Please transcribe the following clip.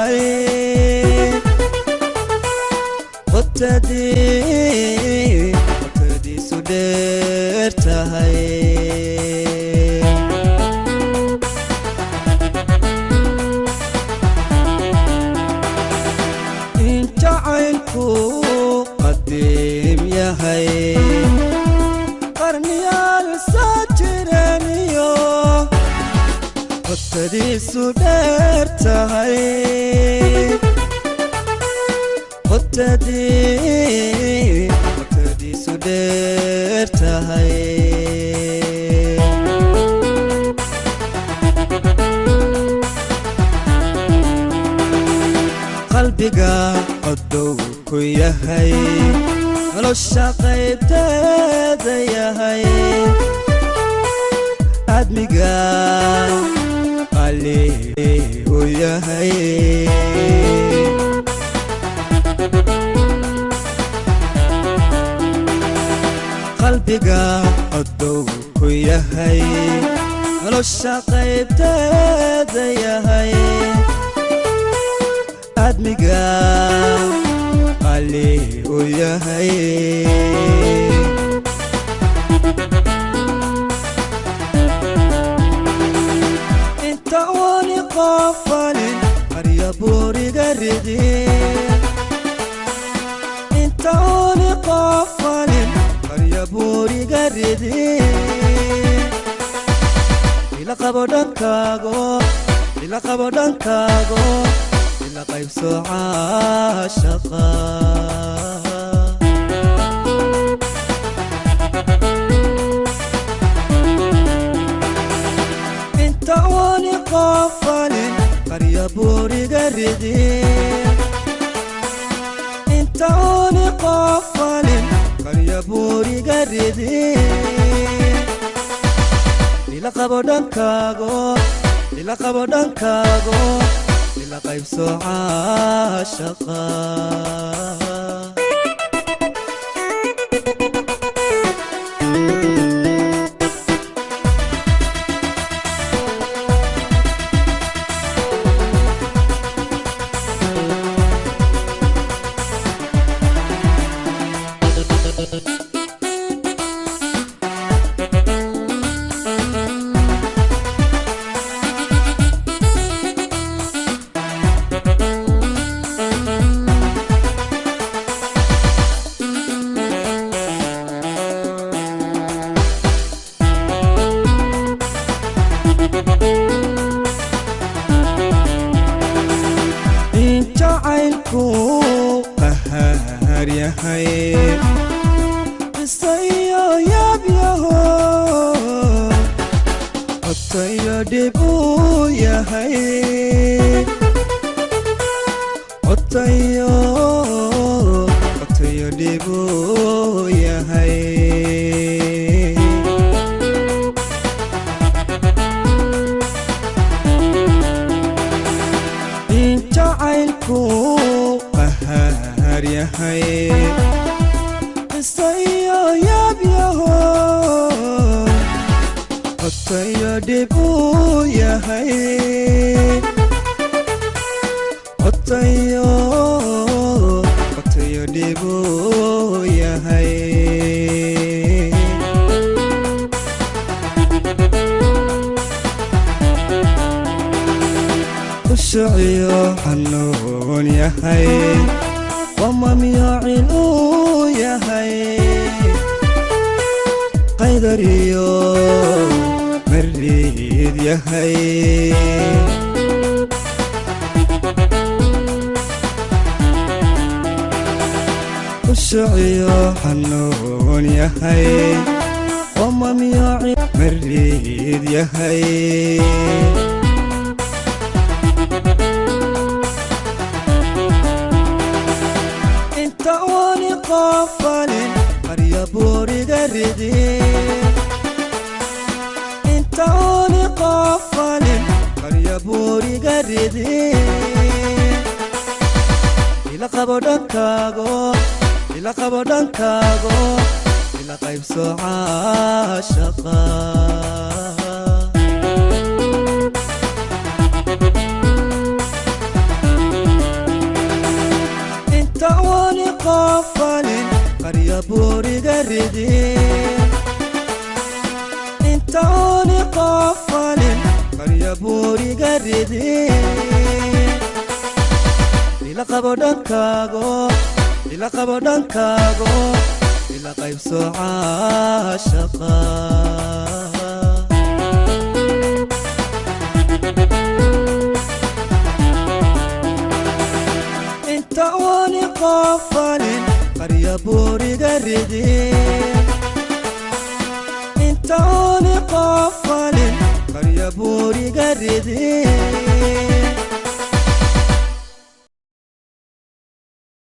tahay qotadii sudheer tahay inta caynku qadim yahay qarniyaal soo jiraniyo qotadii sudheer tahay qotadii sudheer tahay qalbiga qodow ku yahay nolosha qaybteeda yahay admiga qali u yahay qalbiga qodow ku yahay nolosha qaybteeda yahay admiga qali u yahay inta wali qafalin qarya buriga ridin inta wali qafalin qarya buriga ridin ila qabo dhankaago ila qaybso caashaqa inta wali qafalin qarya buriga ridin inta wali qafalin qarya buriga ridin ila qabo dhankaago ila qaybso caashaqa inta caynku qahar yahay qisayo yaabyaho qotayo dhib u yahay qotayo dhib u yahay inta caynku qahar yahay qisayo yaabyaho qotayo dhib u yahay qotayo dhib u yahay khushuuciyo xanuun yahay wamamyacin u yahay qaydariyo mariid yahay khushuuciyo xanuun yahay wamamyacin mariid yahay inta wali qafalin qarya buriga ridin inta wali qafalin qarya buriga ridin ila qabo dhankaago ila qaybso caashaqa انت واني قفلين قرية بوري قردين انت واني قفلين قرية بوري قردين إلا قبضان كاغو إلا قبضان كاغو إلا قيب سوعة شقا انت واني قفلين قرية بوري قردين انت واني قفلين قرية بوري قردين